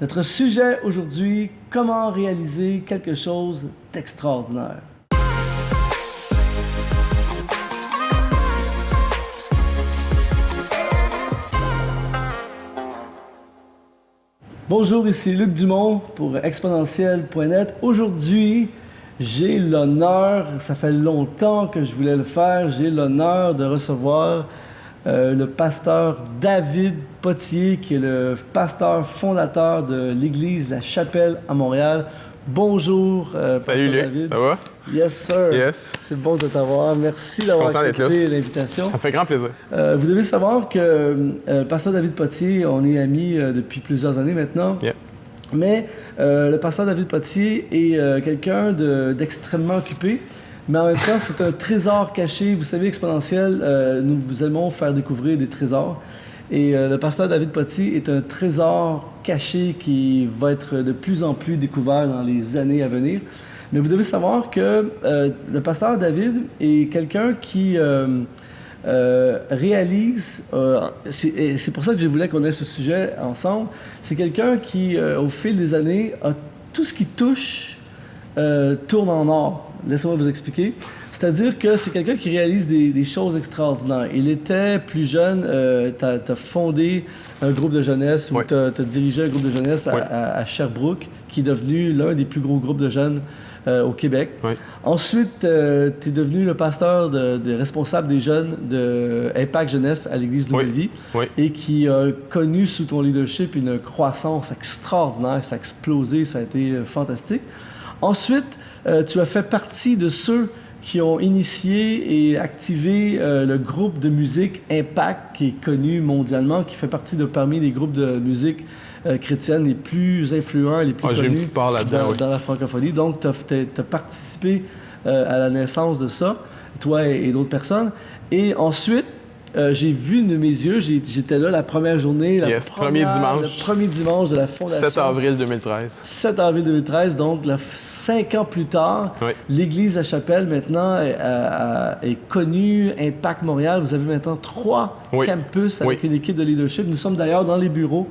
Notre sujet aujourd'hui, comment réaliser quelque chose d'extraordinaire. Bonjour, ici Luc Dumont pour exponentiel.net. Aujourd'hui, j'ai l'honneur, ça fait longtemps que je voulais le faire, j'ai l'honneur de recevoir le pasteur David Potier, qui est le pasteur fondateur de l'Église La Chapelle à Montréal. Bonjour, pasteur Salut Luc, David. ça va? Yes, sir. Yes. C'est bon de t'avoir. Merci d'avoir Content d'être accepté l'invitation. Ça me fait grand plaisir. Vous devez savoir que pasteur David Potier, on est amis depuis plusieurs années maintenant. Yeah. Mais le pasteur David Potier est quelqu'un d'extrêmement occupé. Mais en même temps, c'est un trésor caché. Vous savez, Exponentiel, nous vous aimons faire découvrir des trésors. Et le pasteur David Potier est un trésor caché qui va être de plus en plus découvert dans les années à venir. Mais vous devez savoir que le pasteur David est quelqu'un qui réalise, c'est pour ça que je voulais qu'on ait ce sujet ensemble, c'est quelqu'un qui, au fil des années, a tout ce qui touche tourne en or. Laissez-moi vous expliquer. C'est-à-dire que c'est quelqu'un qui réalise des choses extraordinaires. Il était plus jeune, tu as fondé un groupe de jeunesse, ou tu as dirigé un groupe de jeunesse à Sherbrooke, qui est devenu l'un des plus gros groupes de jeunes au Québec. Oui. Ensuite, tu es devenu le pasteur responsable des jeunes de Impact Jeunesse à l'Église Nouvelle Vie, et qui a connu sous ton leadership une croissance extraordinaire. Ça a explosé, ça a été fantastique. Ensuite, tu as fait partie de ceux qui ont initié et activé le groupe de musique Impact, qui est connu mondialement, qui fait partie de parmi les groupes de musique chrétienne les plus influents, les plus connus j'ai une petite part là-dedans, dans la francophonie. Donc, tu as participé à la naissance de ça, toi et d'autres personnes. Et ensuite, j'ai vu de mes yeux, j'étais là la première journée, le premier dimanche de la fondation. 7 avril 2013. 7 avril 2013, donc 5 ans plus tard, l'Église La Chapelle maintenant est connue, Impact Montréal. Vous avez maintenant 3 campus avec une équipe de leadership. Nous sommes d'ailleurs dans les bureaux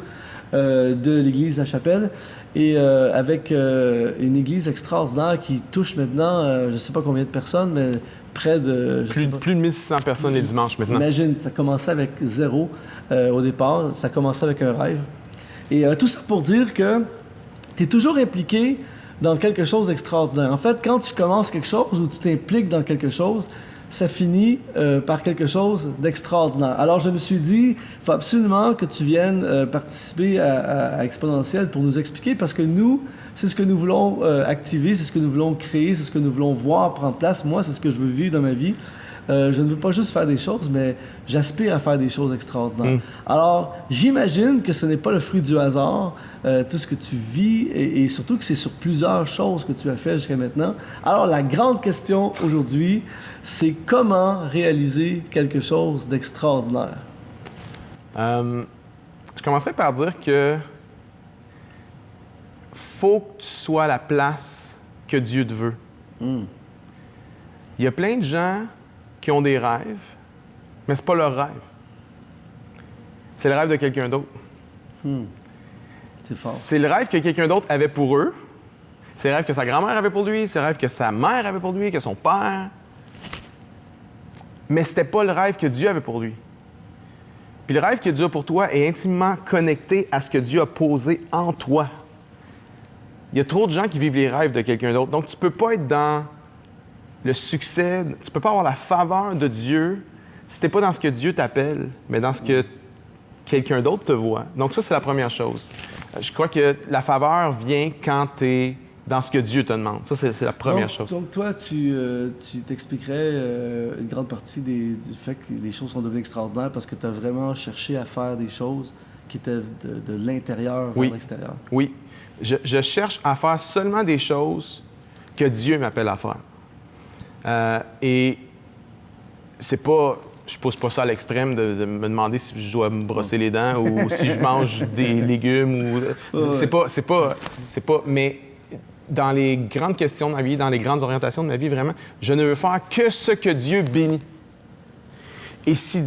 de l'Église La Chapelle et avec une église extraordinaire qui touche maintenant, je ne sais pas combien de personnes, mais près de... Plus de 1600 personnes les dimanches maintenant. Imagine, ça commençait avec 0 au départ, ça commençait avec un rêve. Et tout ça pour dire que tu es toujours impliqué dans quelque chose d'extraordinaire. En fait, quand tu commences quelque chose ou tu t'impliques dans quelque chose, ça finit par quelque chose d'extraordinaire. Alors, je me suis dit, il faut absolument que tu viennes participer à Exponentiel pour nous expliquer, parce que nous, c'est ce que nous voulons activer, c'est ce que nous voulons créer, c'est ce que nous voulons voir prendre place. Moi, c'est ce que je veux vivre dans ma vie. Je ne veux pas juste faire des choses, mais j'aspire à faire des choses extraordinaires. Alors, j'imagine que ce n'est pas le fruit du hasard, tout ce que tu vis, et surtout que c'est sur plusieurs choses que tu as fait jusqu'à maintenant. Alors, la grande question aujourd'hui, c'est comment réaliser quelque chose d'extraordinaire? Je commencerai par dire que faut que tu sois à la place que Dieu te veut. Il y a plein de gens qui ont des rêves, mais c'est pas leur rêve. C'est le rêve de quelqu'un d'autre. C'est fort. C'est le rêve que quelqu'un d'autre avait pour eux. C'est le rêve que sa grand-mère avait pour lui. C'est le rêve que sa mère avait pour lui, que son père. Mais c'était pas le rêve que Dieu avait pour lui. Puis le rêve que Dieu a pour toi est intimement connecté à ce que Dieu a posé en toi. Il y a trop de gens qui vivent les rêves de quelqu'un d'autre. Donc, tu peux pas être dans le succès, tu peux pas avoir la faveur de Dieu si t'es pas dans ce que Dieu t'appelle, mais dans ce que quelqu'un d'autre te voit. Donc, ça, c'est la première chose. Je crois que la faveur vient quand tu es dans ce que Dieu te demande. Ça, c'est la première chose. Donc, toi, tu t'expliquerais une grande partie du fait que les choses sont devenues extraordinaires parce que tu as vraiment cherché à faire des choses qui étaient de l'intérieur vers l'extérieur. Oui. Je cherche à faire seulement des choses que Dieu m'appelle à faire. Et c'est pas... Je pousse pas ça à l'extrême de me demander si je dois me brosser les dents ou si je mange des légumes ou... C'est pas... Mais dans les grandes questions de ma vie, dans les grandes orientations de ma vie, vraiment, je ne veux faire que ce que Dieu bénit. Et si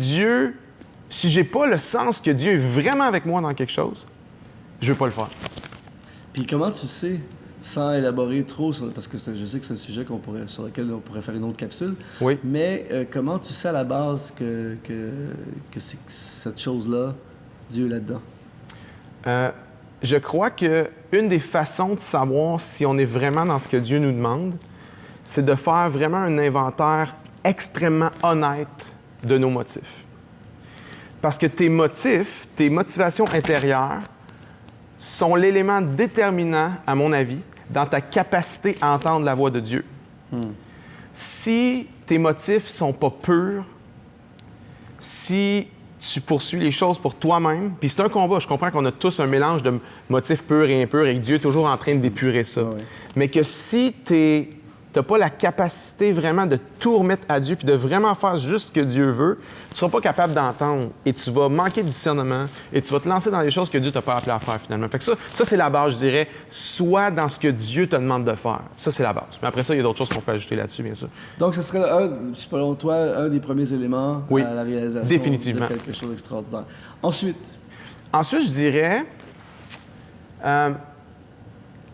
j'ai pas le sens que Dieu est vraiment avec moi dans quelque chose, je veux pas le faire. Puis comment tu sais, sans élaborer trop, parce que je sais que c'est un sujet sur lequel on pourrait faire une autre capsule, Oui. mais comment tu sais à la base que c'est cette chose-là, Dieu est là-dedans? Je crois que une des façons de savoir si on est vraiment dans ce que Dieu nous demande, c'est de faire vraiment un inventaire extrêmement honnête de nos motifs. Parce que tes motifs, tes motivations intérieures sont l'élément déterminant, à mon avis, dans ta capacité à entendre la voix de Dieu. Si tes motifs sont pas purs, si tu poursuis les choses pour toi-même, puis c'est un combat, je comprends qu'on a tous un mélange de motifs purs et impurs et que Dieu est toujours en train d'épurer ça. Ouais. Mais que si tu n'as pas la capacité vraiment de tout remettre à Dieu puis de vraiment faire juste ce que Dieu veut, tu ne seras pas capable d'entendre et tu vas manquer de discernement et tu vas te lancer dans les choses que Dieu t'a pas appelé à faire finalement. Fait que ça c'est la base, je dirais. Sois dans ce que Dieu te demande de faire. Ça, c'est la base. Mais après ça, il y a d'autres choses qu'on peut ajouter là-dessus, bien sûr. Donc, ce serait, selon toi, un des premiers éléments à la réalisation définitivement. de quelque chose d'extraordinaire. Ensuite, je dirais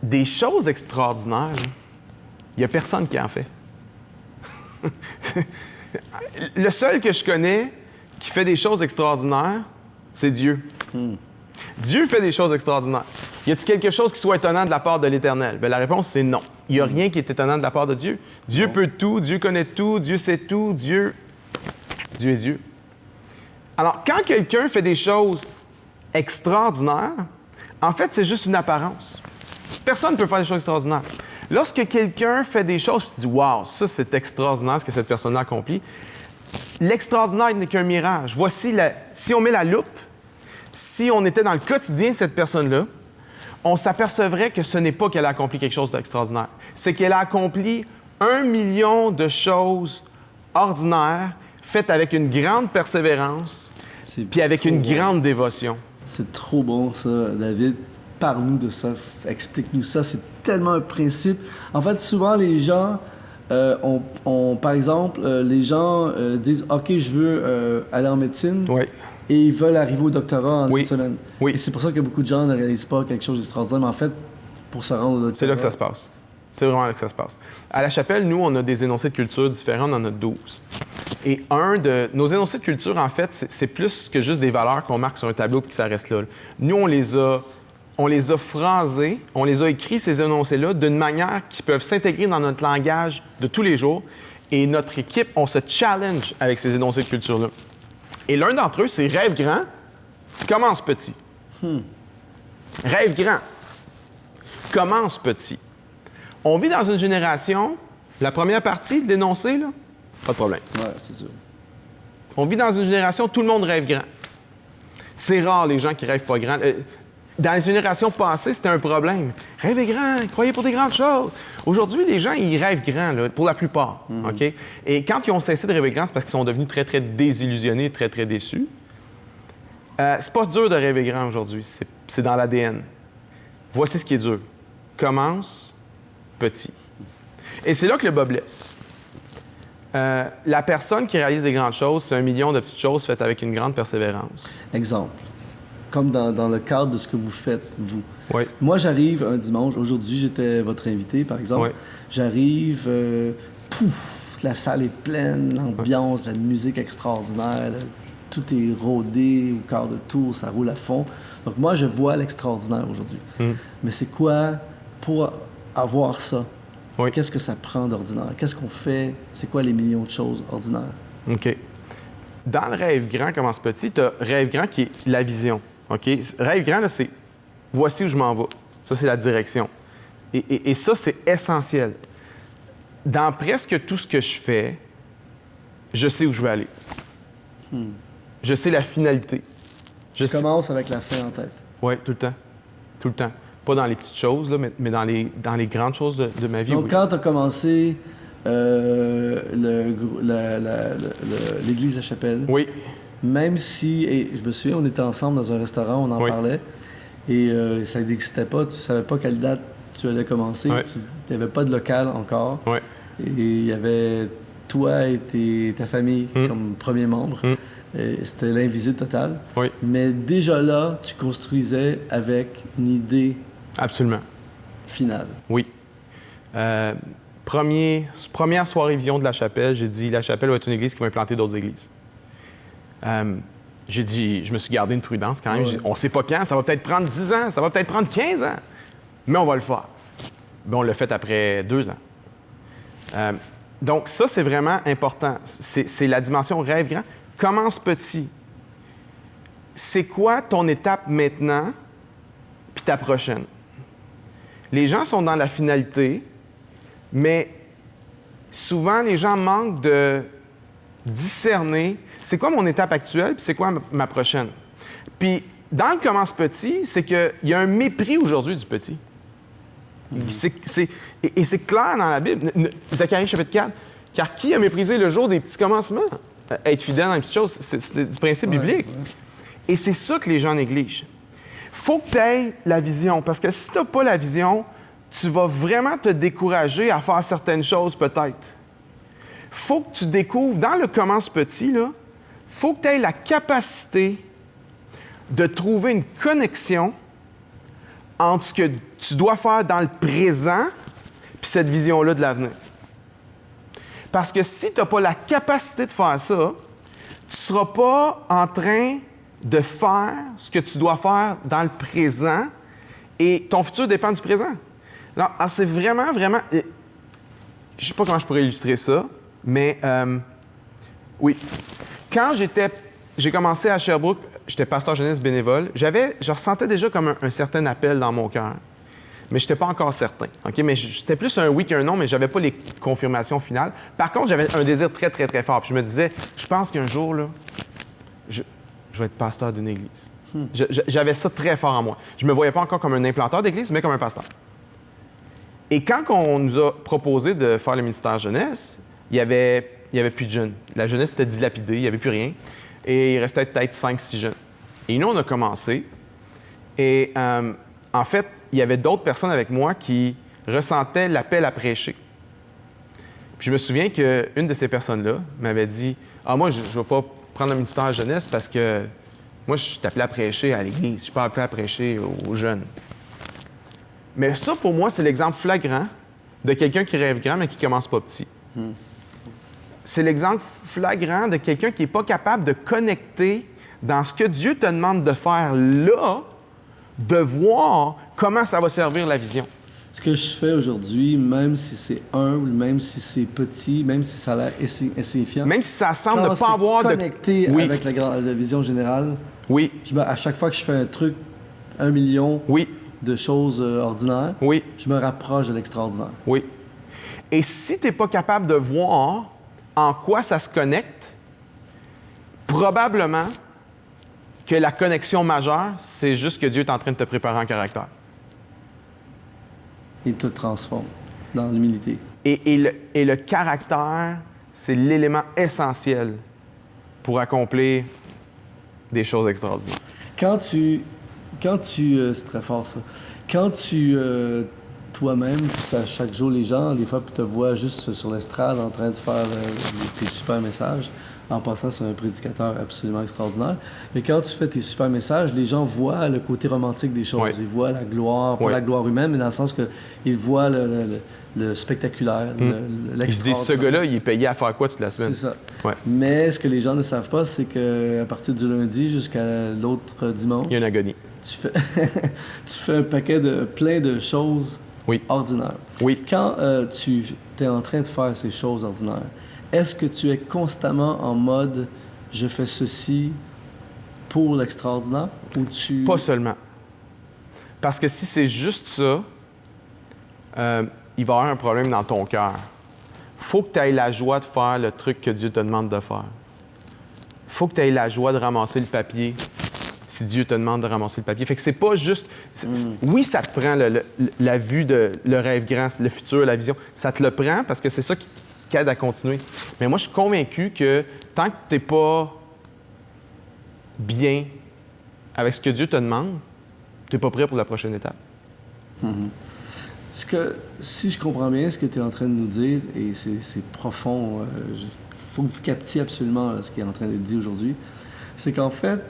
des choses extraordinaires. Il n'y a personne qui en fait. Le seul que je connais qui fait des choses extraordinaires, c'est Dieu. Dieu fait des choses extraordinaires. Y a-t-il quelque chose qui soit étonnant de la part de l'Éternel? Bien, la réponse, c'est non. Il n'y a rien qui est étonnant de la part de Dieu. Dieu peut tout, Dieu connaît tout, Dieu sait tout, Dieu est Dieu. Alors, quand quelqu'un fait des choses extraordinaires, en fait, c'est juste une apparence. Personne ne peut faire des choses extraordinaires. Lorsque quelqu'un fait des choses, tu te dis « Wow, ça, c'est extraordinaire ce que cette personne-là accomplit », l'extraordinaire n'est qu'un mirage. Si on met la loupe, si on était dans le quotidien de cette personne-là, on s'apercevrait que ce n'est pas qu'elle a accompli quelque chose d'extraordinaire. C'est qu'elle a accompli 1 million de choses ordinaires faites avec une grande persévérance puis avec une grande dévotion. C'est trop bon, ça, David. Parle-nous de ça, explique-nous ça. C'est tellement un principe. En fait, souvent, les gens, par exemple, les gens disent « OK, je veux aller en médecine. Oui. » Et ils veulent arriver au doctorat en une semaine. Oui. Et c'est pour ça que beaucoup de gens ne réalisent pas quelque chose d'extraordinaire. Mais en fait, pour se rendre au doctorat... C'est là que ça se passe. C'est vraiment là que ça se passe. À la chapelle, nous, on a des énoncés de culture différents. On en a 12. Et nos énoncés de culture, en fait, c'est plus que juste des valeurs qu'on marque sur un tableau et que ça reste là. Nous, on les a phrasés, on les a écrits, ces énoncés-là, d'une manière qui peuvent s'intégrer dans notre langage de tous les jours. Et notre équipe, on se challenge avec ces énoncés de culture-là. Et l'un d'entre eux, c'est « Rêve grand, commence petit ». Rêve grand, commence petit. On vit dans une génération, la première partie de l'énoncé, là, pas de problème. Ouais, c'est sûr. On vit dans une génération où tout le monde rêve grand. C'est rare les gens qui rêvent pas grand. Dans les générations passées, c'était un problème. Rêvez grand, croyez pour des grandes choses. Aujourd'hui, les gens, ils rêvent grand, là, pour la plupart. OK? Et quand ils ont cessé de rêver grand, c'est parce qu'ils sont devenus très, très désillusionnés, très, très déçus. C'est pas dur de rêver grand aujourd'hui. C'est dans l'ADN. Voici ce qui est dur. Commence petit. Et c'est là que le bas blesse. La personne qui réalise des grandes choses, c'est 1 million de petites choses faites avec une grande persévérance. Exemple. Comme dans le cadre de ce que vous faites, vous. Oui. Moi, j'arrive un dimanche. Aujourd'hui, j'étais votre invité, par exemple. Oui. J'arrive, la salle est pleine, l'ambiance, la musique extraordinaire, tout est rodé au quart de tour, ça roule à fond. Donc moi, je vois l'extraordinaire aujourd'hui. Mais c'est quoi, pour avoir ça, qu'est-ce que ça prend d'ordinaire? Qu'est-ce qu'on fait? C'est quoi les millions de choses ordinaires? OK. Dans le rêve grand, commence petit, tu as rêve grand qui est la vision. OK? Rêve grand, là, c'est voici où je m'en vais. Ça, c'est la direction. Et ça, c'est essentiel. Dans presque tout ce que je fais, je sais où je vais aller. Je sais la finalité. Je commence avec la fin en tête. Oui, tout le temps. Tout le temps. Pas dans les petites choses, là, mais dans les grandes choses de ma vie. Donc, quand tu as commencé l'église à Chapelle, même si, et je me souviens, on était ensemble dans un restaurant, on en parlait, et ça n'existait pas, tu savais pas quelle date tu allais commencer, tu n'avais pas de local encore, et il y avait toi et ta famille comme premiers membres. C'était l'invisible total. Mais déjà là, tu construisais avec une idée. Absolument. finale. Oui. Première soirée vision de la chapelle, j'ai dit la chapelle va être une église qui va implanter d'autres églises. J'ai dit, je me suis gardé une prudence quand même. Ouais. On ne sait pas quand, ça va peut-être prendre 10 ans, ça va peut-être prendre 15 ans, mais on va le faire. Ben, on l'a fait après 2 ans. Donc ça, c'est vraiment important. C'est la dimension rêve grand. Commence petit. C'est quoi ton étape maintenant puis ta prochaine? Les gens sont dans la finalité, mais souvent, les gens manquent de discerner c'est quoi mon étape actuelle puis c'est quoi ma prochaine. Puis, dans le commence petit, c'est qu'il y a un mépris aujourd'hui du petit. Et c'est clair dans la Bible. Zacharie chapitre 4. Car qui a méprisé le jour des petits commencements? Être fidèle dans les petites choses, c'est du principe biblique. Ouais. Et c'est ça que les gens négligent. Faut que tu aies la vision, parce que si tu n'as pas la vision, tu vas vraiment te décourager à faire certaines choses peut-être. Faut que tu découvres, dans le commence petit, là, faut que tu aies la capacité de trouver une connexion entre ce que tu dois faire dans le présent puis cette vision-là de l'avenir. Parce que si tu n'as pas la capacité de faire ça, tu ne seras pas en train de faire ce que tu dois faire dans le présent et ton futur dépend du présent. Alors, c'est vraiment, vraiment... Je ne sais pas comment je pourrais illustrer ça, mais oui. Quand j'ai commencé à Sherbrooke, j'étais pasteur jeunesse bénévole, je ressentais déjà comme un certain appel dans mon cœur. Mais je n'étais pas encore certain. Okay? Mais c'était plus un oui qu'un non, mais je n'avais pas les confirmations finales. Par contre, j'avais un désir très, très, très fort. Puis je me disais, je pense qu'un jour, là, je vais être pasteur d'une église. J'avais ça très fort en moi. Je ne me voyais pas encore comme un implanteur d'église, mais comme un pasteur. Et quand on nous a proposé de faire le ministère jeunesse, il y avait plus de jeunes. La jeunesse était dilapidée, il n'y avait plus rien. Et il restait peut-être 5-6 jeunes. Et nous, on a commencé. Et en fait, il y avait d'autres personnes avec moi qui ressentaient l'appel à prêcher. Puis je me souviens qu'une de ces personnes-là m'avait dit « Ah, moi, je ne vais pas prendre le ministère jeunesse parce que moi, je suis appelé à prêcher à l'Église. Je ne suis pas appelé à prêcher aux jeunes. » Mais ça, pour moi, c'est l'exemple flagrant de quelqu'un qui rêve grand, mais qui commence pas petit. C'est l'exemple flagrant de quelqu'un qui n'est pas capable de connecter dans ce que Dieu te demande de faire là, de voir comment ça va servir la vision. Ce que je fais aujourd'hui, même si c'est humble, même si c'est petit, même si ça a l'air insignifiant, même si ça semble ne pas avoir connecté avec la vision générale, oui. À chaque fois que je fais un truc, 1 million oui. de choses ordinaires, oui. je me rapproche de l'extraordinaire. Oui. Et si tu n'es pas capable de voir en quoi ça se connecte, probablement que la connexion majeure, c'est juste que Dieu est en train de te préparer en caractère. Il te transforme dans l'humilité. Et le caractère, c'est l'élément essentiel pour accomplir des choses extraordinaires. C'est très fort ça. Quand toi-même, chaque jour, les gens, des fois, te voient juste sur l'estrade en train de faire tes super messages, en passant sur un prédicateur absolument extraordinaire. Mais quand tu fais tes super messages, les gens voient le côté romantique des choses. Oui. Ils voient la gloire, pas la gloire humaine, mais dans le sens qu'ils voient le spectaculaire, l'extraordinaire. Ils se disent, ce gars-là, il est payé à faire quoi toute la semaine? C'est ça. Ouais. Mais ce que les gens ne savent pas, c'est qu'à partir du lundi jusqu'à l'autre dimanche, il y a une agonie. Tu fais un paquet plein de choses ordinaires. Oui. Quand tu es en train de faire ces choses ordinaires, est-ce que tu es constamment en mode « je fais ceci pour l'extraordinaire » ou tu... Pas seulement. Parce que si c'est juste ça, il va y avoir un problème dans ton cœur. Il faut que tu aies la joie de faire le truc que Dieu te demande de faire. Il faut que tu aies la joie de ramasser le papier si Dieu te demande de ramasser le papier. Fait que c'est pas juste... Oui, ça te prend la vue, le rêve grand, le futur, la vision. Ça te le prend parce que c'est ça qui aide à continuer. Mais moi, je suis convaincu que tant que tu n'es pas bien avec ce que Dieu te demande, tu n'es pas prêt pour la prochaine étape. Si je comprends bien ce que tu es en train de nous dire, et c'est profond, il faut que vous captiez absolument ce qui est en train d'être dit aujourd'hui, c'est qu'en fait,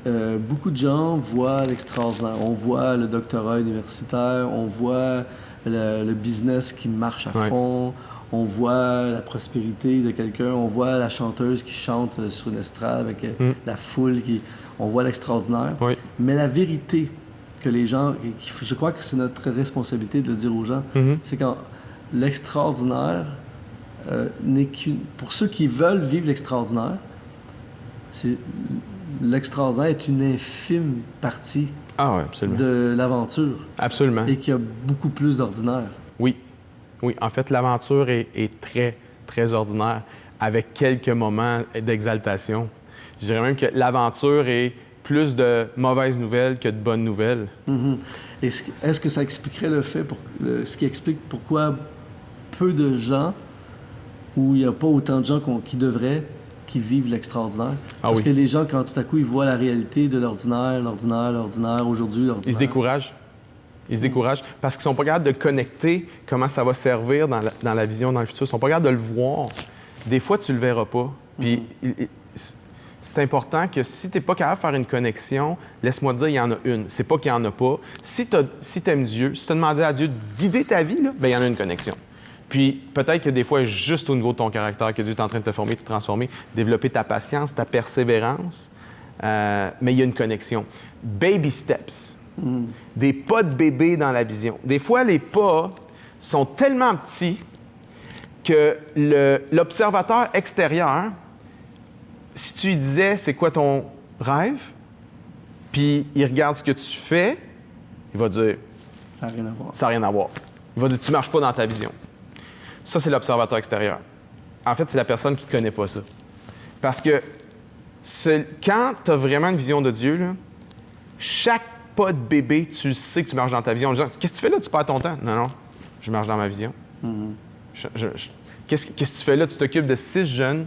beaucoup de gens voient l'extraordinaire. On voit le doctorat universitaire, on voit le business qui marche à fond, on voit la prospérité de quelqu'un, on voit la chanteuse qui chante sur une estrade avec la foule, on voit l'extraordinaire. Oui. Mais la vérité que les gens, je crois que c'est notre responsabilité de le dire aux gens, c'est quand l'extraordinaire n'est qu'une... Pour ceux qui veulent vivre l'extraordinaire, l'extraordinaire est une infime partie de l'aventure. Absolument. Et qu'il y a beaucoup plus d'ordinaire. Oui. Oui. En fait, l'aventure est très, très ordinaire, avec quelques moments d'exaltation. Je dirais même que l'aventure est plus de mauvaises nouvelles que de bonnes nouvelles. Est-ce que ça expliquerait le fait, ce qui explique pourquoi peu de gens, ou il n'y a pas autant de gens qui devraient, qui vivent l'extraordinaire? Parce que les gens, quand tout à coup, ils voient la réalité de l'ordinaire, aujourd'hui, l'ordinaire... Ils se découragent. Ils se découragent parce qu'ils sont pas capables de connecter comment ça va servir dans la vision, dans le futur. Ils sont pas capables de le voir. Des fois, tu le verras pas. Puis c'est important que si tu n'es pas capable de faire une connexion, laisse-moi te dire, il y en a une. C'est pas qu'il n'y en a pas. Si tu aimes Dieu, si tu as demandé à Dieu de guider ta vie, bien, il y en a une connexion. Puis peut-être que des fois, juste au niveau de ton caractère, que Dieu est en train de te former, de te transformer, développer ta patience, ta persévérance, mais il y a une connexion. Baby steps. Des pas de bébé dans la vision. Des fois, les pas sont tellement petits que l'observateur extérieur, si tu lui disais c'est quoi ton rêve, puis il regarde ce que tu fais, il va dire ça n'a rien à voir. Ça n'a rien à voir. Il va dire tu ne marches pas dans ta vision. Ça, c'est l'observateur extérieur. En fait, c'est la personne qui ne connaît pas ça. Parce que quand tu as vraiment une vision de Dieu, là, chaque pas de bébé, tu sais que tu marches dans ta vision. Qu'est-ce que tu fais là? Tu perds ton temps. Non, je marche dans ma vision. Qu'est-ce que tu fais là? Tu t'occupes de 6 jeunes,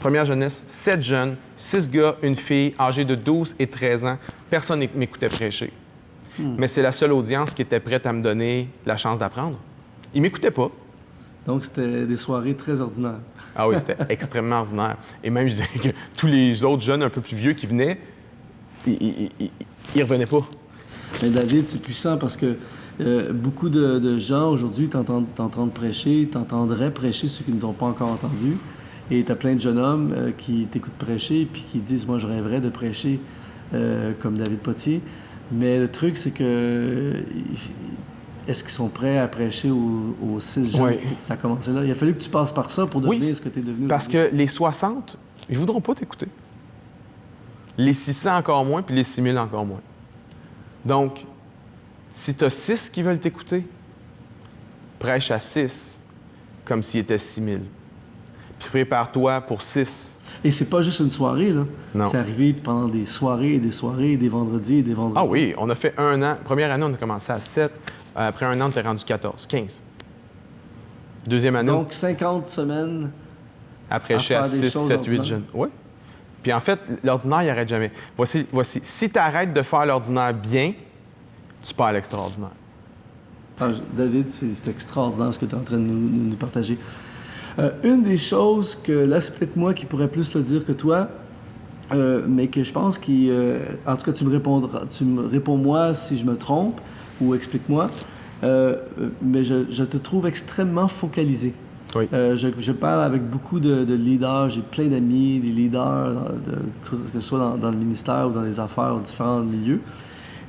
première jeunesse, 7 jeunes, 6 gars, une fille, âgés de 12 et 13 ans. Personne ne m'écoutait prêcher. Mais c'est la seule audience qui était prête à me donner la chance d'apprendre. Ils ne m'écoutaient pas. Donc, c'était des soirées très ordinaires. Ah oui, c'était extrêmement ordinaire. Et même, je dirais que tous les autres jeunes un peu plus vieux qui venaient, ils ne revenaient pas. Mais David, c'est puissant parce que beaucoup de gens aujourd'hui t'entendent prêcher, t'entendraient prêcher ceux qui ne t'ont pas encore entendu. Et tu as plein de jeunes hommes qui t'écoutent prêcher puis qui disent « Moi, je rêverais de prêcher comme David Potier. » Mais le truc, c'est que... Est-ce qu'ils sont prêts à prêcher aux 6 jeunes? Ça a commencé là. Il a fallu que tu passes par ça pour devenir ce que tu es devenu. Parce que les 60, ils ne voudront pas t'écouter. Les 600 encore moins, puis les 6000 encore moins. Donc, si tu as 6 qui veulent t'écouter, prêche à 6 comme s'il était 6000. Puis prépare-toi pour 6. Et c'est pas juste une soirée, là. Non. C'est arrivé pendant des soirées et des soirées, des vendredis et des vendredis. Ah oui, on a fait 1 an. Première année, on a commencé à 7. Après 1 an, on était rendu 14, 15. Deuxième année... Donc, 50 semaines à prêcher à 6, 7, 8 jeunes. Oui. Puis en fait, l'ordinaire, il n'arrête jamais. Voici. Si tu arrêtes de faire l'ordinaire bien, tu perds l'extraordinaire. Ah, David, c'est extraordinaire ce que tu es en train de nous partager. Une des choses que, là, c'est peut-être moi qui pourrais plus le dire que toi, mais que je pense en tout cas, tu me réponds moi si je me trompe, ou explique-moi, mais je te trouve extrêmement focalisé. Oui. Je parle avec beaucoup de leaders, j'ai plein d'amis, des leaders, que ce soit dans le ministère ou dans les affaires, dans différents milieux.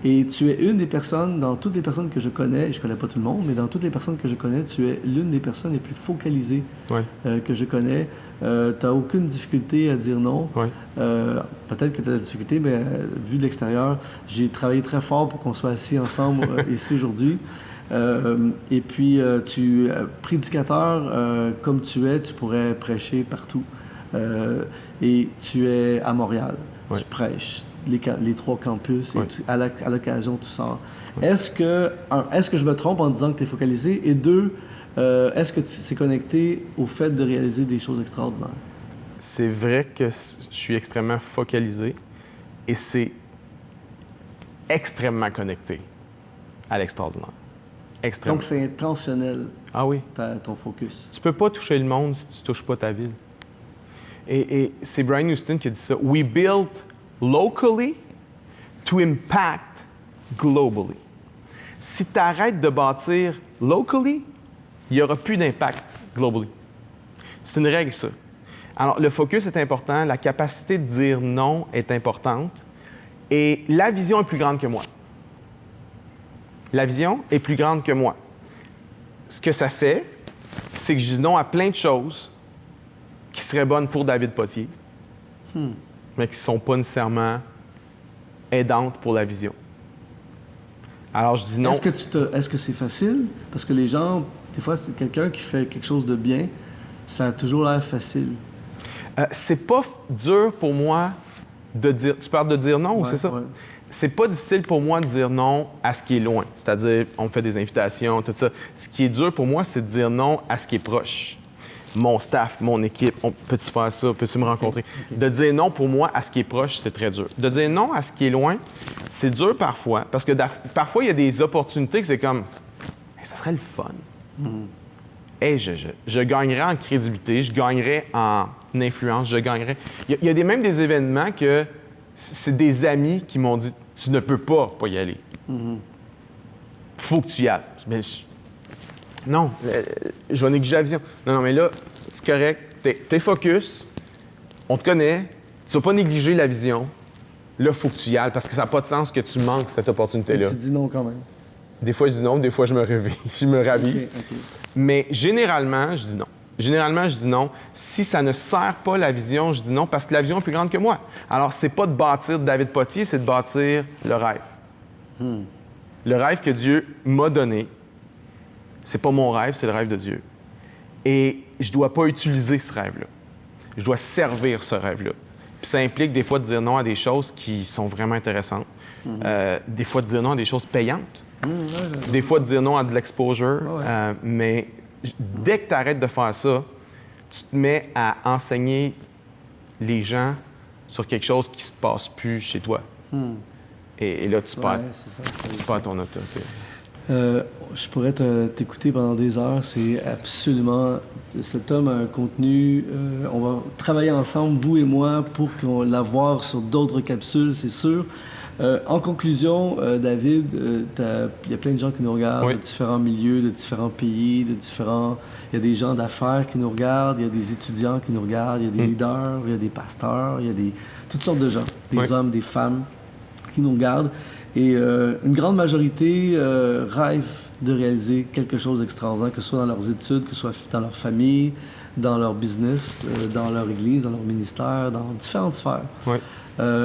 Et tu es une des personnes, dans toutes les personnes que je connais, et je connais pas tout le monde, mais dans toutes les personnes que je connais, tu es l'une des personnes les plus focalisées que je connais. Tu n'as aucune difficulté à dire non. Oui. Peut-être que tu as de la difficulté, mais vu de l'extérieur, j'ai travaillé très fort pour qu'on soit assis ensemble ici aujourd'hui. Et puis, prédicateur, comme tu es, tu pourrais prêcher partout. Et tu es à Montréal. Oui. Tu prêches les 3 campus, et à l'occasion, tu sors. Oui. Est-ce que je me trompe en disant que tu es focalisé? Et 2, est-ce que c'est connecté au fait de réaliser des choses extraordinaires? C'est vrai que je suis extrêmement focalisé et c'est extrêmement connecté à l'extraordinaire. Extrêmement. Donc, c'est intentionnel, ah oui. ton focus. Tu peux pas toucher le monde si tu ne touches pas ta ville. Et c'est Brian Houston qui a dit ça. We build locally to impact globally. Si tu arrêtes de bâtir locally, il n'y aura plus d'impact globally. C'est une règle, ça. Alors, le focus est important, la capacité de dire non est importante et la vision est plus grande que moi. La vision est plus grande que moi. Ce que ça fait, c'est que je dis non à plein de choses qui seraient bonnes pour David Potier, mais qui ne sont pas nécessairement aidantes pour la vision. Alors, je dis non. Est-ce que c'est facile? Parce que les gens, des fois, c'est quelqu'un qui fait quelque chose de bien, ça a toujours l'air facile. C'est pas dur pour moi de dire... Tu parles de dire non, ou c'est ça? Ouais. C'est pas difficile pour moi de dire non à ce qui est loin. C'est-à-dire, on me fait des invitations, tout ça. Ce qui est dur pour moi, c'est de dire non à ce qui est proche. Mon staff, mon équipe, peux-tu faire ça? Peux-tu me rencontrer? Ok. De dire non pour moi à ce qui est proche, c'est très dur. De dire non à ce qui est loin, c'est dur parfois. Parce que parfois, il y a des opportunités que c'est comme... Hey, ça serait le fun. Hey, je gagnerais en crédibilité, je gagnerais en influence, je gagnerais... Il y a même des événements que c'est des amis qui m'ont dit « Tu ne peux pas y aller. Faut que tu y ailles. » Non, je vais négliger la vision. Non, mais là, c'est correct. T'es focus, on te connaît, tu vas pas négliger la vision. Là, faut que tu y ailles parce que ça n'a pas de sens que tu manques cette opportunité-là. Tu dis non quand même. Des fois, je dis non, des fois, je me ravise. Ok. Mais généralement, je dis non. Généralement, je dis non. Si ça ne sert pas la vision, je dis non parce que la vision est plus grande que moi. Alors, c'est pas de bâtir David Potier, c'est de bâtir le rêve. Le rêve que Dieu m'a donné, c'est pas mon rêve, c'est le rêve de Dieu. Et je dois pas utiliser ce rêve-là. Je dois servir ce rêve-là. Puis ça implique des fois de dire non à des choses qui sont vraiment intéressantes. Des fois de dire non à des choses payantes. Des fois de dire non à de l'exposure. Mais dès que tu arrêtes de faire ça, tu te mets à enseigner les gens sur quelque chose qui se passe plus chez toi. Et là, tu perds ton autorité. Je pourrais t'écouter pendant des heures. C'est absolument... Cet homme a un contenu... on va travailler ensemble, vous et moi, pour qu'on l'avoir sur d'autres capsules, c'est sûr. En conclusion, David, il y a plein de gens qui nous regardent, de différents milieux, de différents pays, il y a des gens d'affaires qui nous regardent, il y a des étudiants qui nous regardent, il y a des leaders, il y a des pasteurs, il y a toutes sortes de gens, des hommes, des femmes qui nous regardent. Et une grande majorité rêve de réaliser quelque chose d'extraordinaire, que ce soit dans leurs études, que ce soit dans leur famille, dans leur business, dans leur église, dans leur ministère, dans différentes sphères.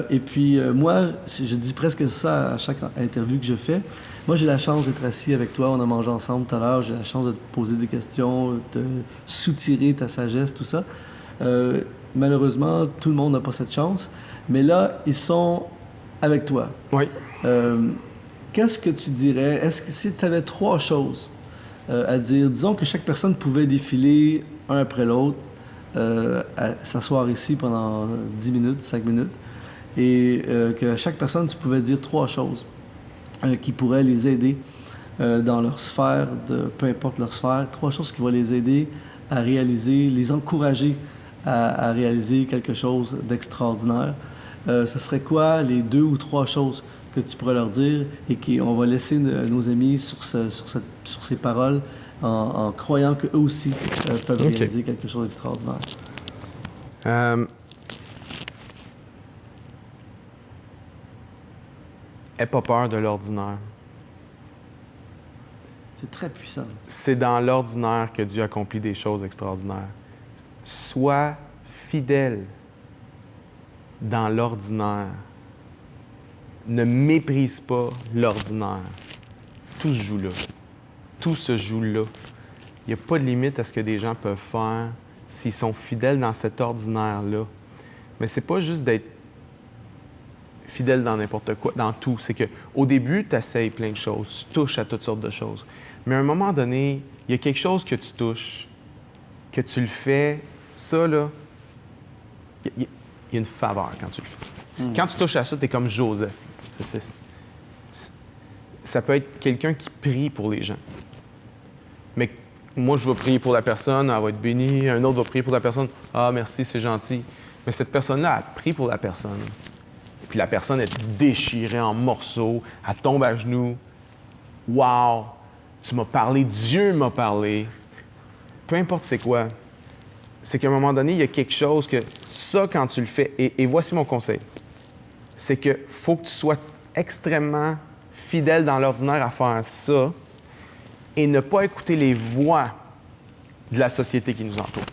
Et puis, moi, je dis presque ça à chaque interview que je fais. Moi, j'ai la chance d'être assis avec toi. On a mangé ensemble tout à l'heure. J'ai la chance de te poser des questions, de soutirer ta sagesse, tout ça. Malheureusement, tout le monde n'a pas cette chance. Mais là, ils sont avec toi. Qu'est-ce que tu dirais? Est-ce que si tu avais 3 choses à dire, disons que chaque personne pouvait défiler un après l'autre, s'asseoir ici pendant 10 minutes, 5 minutes, et que chaque personne, tu pouvais dire 3 choses qui pourraient les aider dans leur sphère, peu importe leur sphère, 3 choses qui vont les aider à réaliser, les encourager à réaliser quelque chose d'extraordinaire. Ce serait quoi les 2 ou 3 choses que tu pourrais leur dire et qu'on va laisser nos amis sur ces paroles en croyant qu'eux aussi peuvent réaliser quelque chose d'extraordinaire? Aie pas peur de l'ordinaire. C'est très puissant. C'est dans l'ordinaire que Dieu accomplit des choses extraordinaires. Sois fidèle dans l'ordinaire. Ne méprise pas l'ordinaire. Tout se joue là. Tout se joue là. Il n'y a pas de limite à ce que des gens peuvent faire s'ils sont fidèles dans cet ordinaire-là. Mais c'est pas juste d'être fidèle dans n'importe quoi, dans tout. C'est qu'au début, tu essayes plein de choses, tu touches à toutes sortes de choses. Mais à un moment donné, il y a quelque chose que tu touches, que tu le fais, ça, là, il y a une faveur quand tu le fais. Quand tu touches à ça, tu es comme Joseph. Ça peut être quelqu'un qui prie pour les gens. Mais moi, je vais prier pour la personne, elle va être bénie. Un autre va prier pour la personne. Ah, merci, c'est gentil. Mais cette personne-là, elle prie pour la personne. Puis la personne est déchirée en morceaux, elle tombe à genoux. Wow, tu m'as parlé, Dieu m'a parlé. Peu importe c'est quoi, c'est qu'à un moment donné, il y a quelque chose que ça, quand tu le fais, et voici mon conseil, c'est que faut que tu sois extrêmement fidèle dans l'ordinaire à faire ça et ne pas écouter les voix de la société qui nous entoure.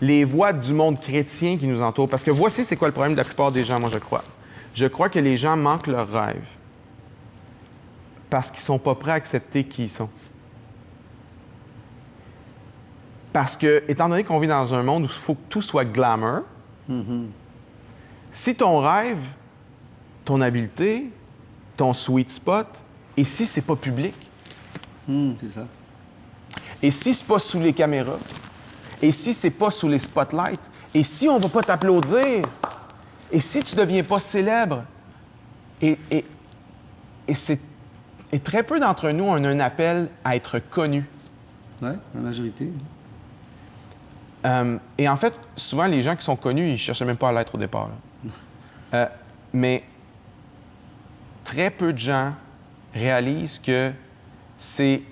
Les voix du monde chrétien qui nous entoure. Parce que voici c'est quoi le problème de la plupart des gens, moi, je crois. Je crois que les gens manquent leurs rêves parce qu'ils ne sont pas prêts à accepter qui ils sont. Parce que, étant donné qu'on vit dans un monde où il faut que tout soit glamour, si ton rêve, ton habileté, ton sweet spot, et si c'est pas public, c'est ça. et si c'est pas sous les caméras, et si c'est pas sous les spotlights, et si on va pas t'applaudir, et si tu deviens pas célèbre, et très peu d'entre nous ont un appel à être connus. Oui, la majorité. Et en fait, souvent, les gens qui sont connus, ils ne cherchaient même pas à l'être au départ. Mais très peu de gens réalisent que c'est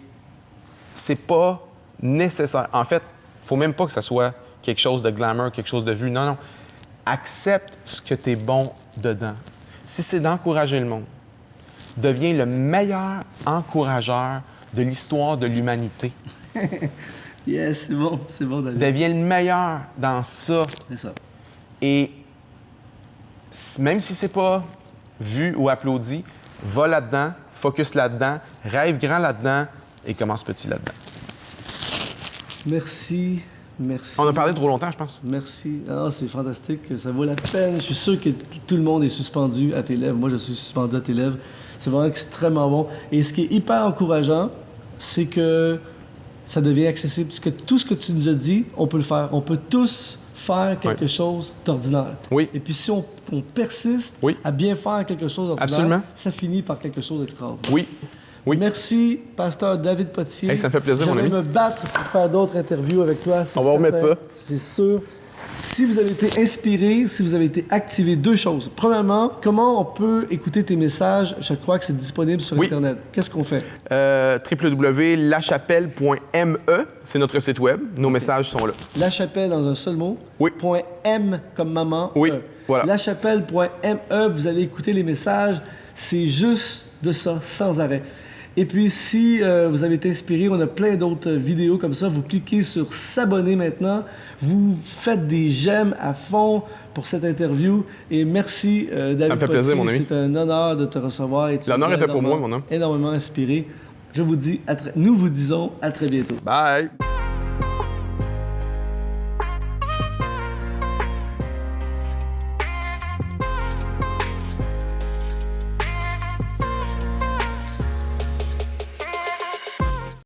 pas nécessaire. En fait, il ne faut même pas que ça soit quelque chose de glamour, quelque chose de vu. Non, non. Accepte ce que tu es bon dedans. Si c'est d'encourager le monde, deviens le meilleur encourageur de l'histoire de l'humanité. Yes, c'est bon, David. Deviens le meilleur dans ça. C'est ça. Et même si c'est pas vu ou applaudi, va là-dedans, focus là-dedans, rêve grand là-dedans et commence petit là-dedans. Merci. On a parlé trop longtemps, je pense. Merci. Ah, c'est fantastique. Ça vaut la peine. Je suis sûr que tout le monde est suspendu à tes lèvres. Moi, je suis suspendu à tes lèvres. C'est vraiment extrêmement bon. Et ce qui est hyper encourageant, c'est que ça devient accessible. Parce que tout ce que tu nous as dit, on peut le faire. On peut tous faire quelque chose d'ordinaire. Oui. Et puis si on persiste à bien faire quelque chose d'ordinaire, absolument, ça finit par quelque chose d'extraordinaire. Oui. Oui. Merci, pasteur David Potier. Hey, ça me fait plaisir, mon ami. Je vais me battre pour faire d'autres interviews avec toi. On va remettre ça. C'est sûr. Si vous avez été inspiré, si vous avez été activé, deux choses. Premièrement, comment on peut écouter tes messages? Je crois que c'est disponible sur Internet. Qu'est-ce qu'on fait? www.lachapelle.me, c'est notre site web. Nos messages sont là. La Chapelle dans un seul mot. Oui. .m comme maman. Oui, voilà. Lachapelle.me, vous allez écouter les messages. C'est juste de ça, sans arrêt. Et puis, si vous avez été inspiré, on a plein d'autres vidéos comme ça. Vous cliquez sur « S'abonner » maintenant. Vous faites des j'aime à fond pour cette interview. Et merci, David Potier. Ça me fait plaisir, mon ami. C'est un honneur de te recevoir. L'honneur était pour moi, mon homme. Énormément inspiré. Nous vous disons à très bientôt. Bye!